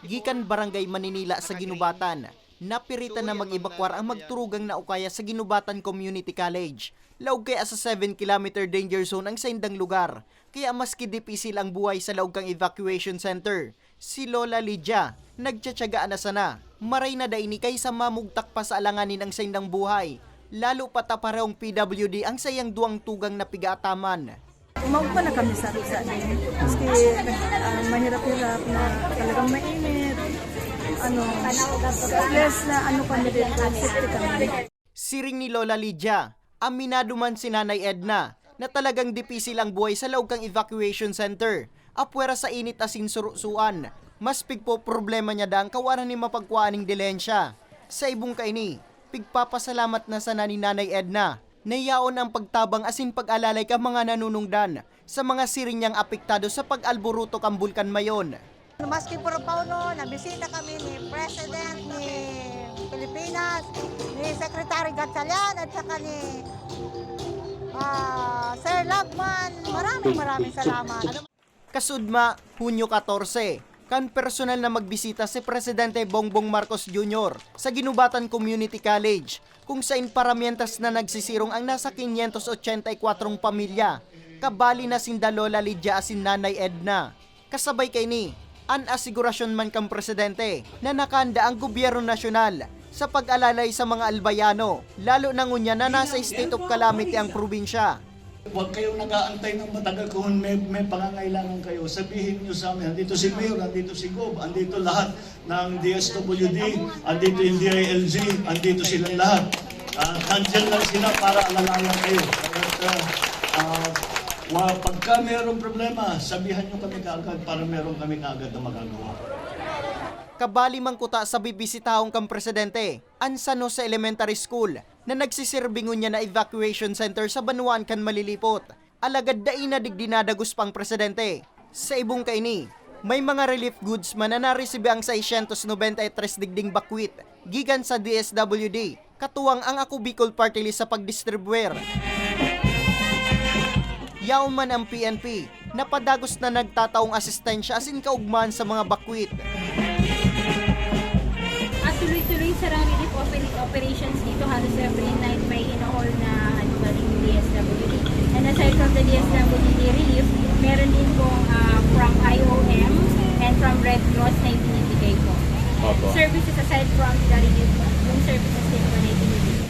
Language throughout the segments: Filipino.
Gikan Barangay Maninila sa Ginubatan, napiritan na mag-ebakwar ang magturugang naukaya sa Ginubatan Community College. Laog kaya sa 7-kilometer danger zone ang saindang lugar, kaya maski dipisil ang buhay sa laog kang evacuation center. Si Lola Lydia, nagtsatsagaan na sana, maray na daini kaysa mamugtak pa sa alanganin ang saindang buhay. Lalo pa taparehong PWD ang sayang duwang tugang na pigaataman. Umaupa na kami sa din. Maski mahirap-hirap na talagang mainit. Less na kami din, safety kami. Siring ni Lola Lydia, aminado man si Nanay Edna na talagang dipisil ang buhay sa laog kang evacuation center. Apwera sa init asin surusuan, mas pigpo problema niya dang kawaran ni mapagkuaning dilensya. Sa ibong kaini, pigpapasalamat na sana ni Nanay Edna. Nayaon ang pagtabang asin pag-alalay ka mga nanunungdan sa mga siring niyang apektado sa pag-alburuto kang Bulkan Mayon. Maski puro pauno, nabisita kami ni President ni Pilipinas, ni Secretary Gatchalian at saka ni Sir Lagman. Maraming salamat. Kasudma, Hunyo 14, kan personal na magbisita si Presidente Bongbong Marcos Jr. sa Ginubatan Community College, kung saan paramientas na nagsisirong ang nasa 584 pamilya, kabali na sinda Lola Lydia asin Nanay Edna. Kasabay kay ni, an asigurasyon man kang Presidente na nakanda ang gobyerno nasyonal sa pag-alalay sa mga albayano, lalo na ngunya na nasa state of calamity ang probinsya. Huwag kayong nag-aantay ng matagal kung may pangangailangan kayo. Sabihin nyo sa amin, andito si Mayor, andito si Gob, andito lahat ng DSWD, andito yung DILG, andito silang lahat. Nandiyan lang sila para alalayan kayo. Pagka mayroong problema, sabihan nyo kami kaagad para meron kami kaagad na magagawa. Kabali mangkuta sa bibisitahong kang Presidente, ang San Jose Elementary School na nagsisirbingon niya na evacuation center sa Banuan kan malilipot. Alagad dain na digdinadagos pang Presidente. Sa ibong kaini, may mga relief goods man na naresibe ang 693 digding bakwit gikan sa DSWD, katuwang ang Ako Bicol Party List sa pagdistribuer. Yaon man ang PNP, napadagos na nagtataong asistensya asin kaugman sa mga bakwit. Tuloy-tuloy sa relief operations dito, halos every night may in-haul na galing DSWD. And aside from the DSWD relief, meron din pong from IOM and from Red Cross na ibinibigay ko. Services aside from the relief, yung services din po na ibinibigay.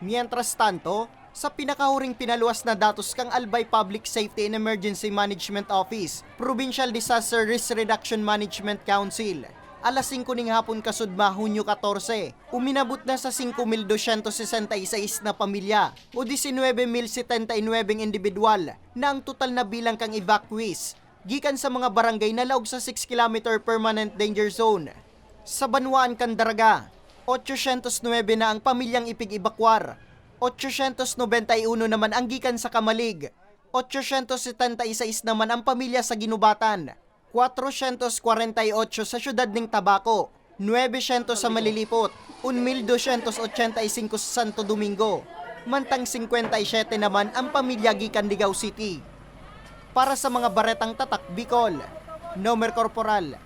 Mientras tanto, sa pinakahuring pinaluwas na datos kang Albay Public Safety and Emergency Management Office, Provincial Disaster Risk Reduction Management Council, alas 5 ning hapon kasudma, Hunyo 14, uminabot na sa 5,266 na pamilya o 19,079 individual na ang total na bilang kang evacuees gikan sa mga barangay na laog sa 6-kilometer permanent danger zone. Sa Banuan kan Daraga, 809 na ang pamilyang ipig-ibakwar, 891 naman ang gikan sa Kamalig, 876 naman ang pamilya sa Ginubatan, 448 sa siyudad ng Tabaco, 900 sa Malilipot, 1,285 sa Santo Domingo, mantang 57 naman ang pamilya gikan Ligao City. Para sa mga baretang tatak Bicol, Nomer Corporal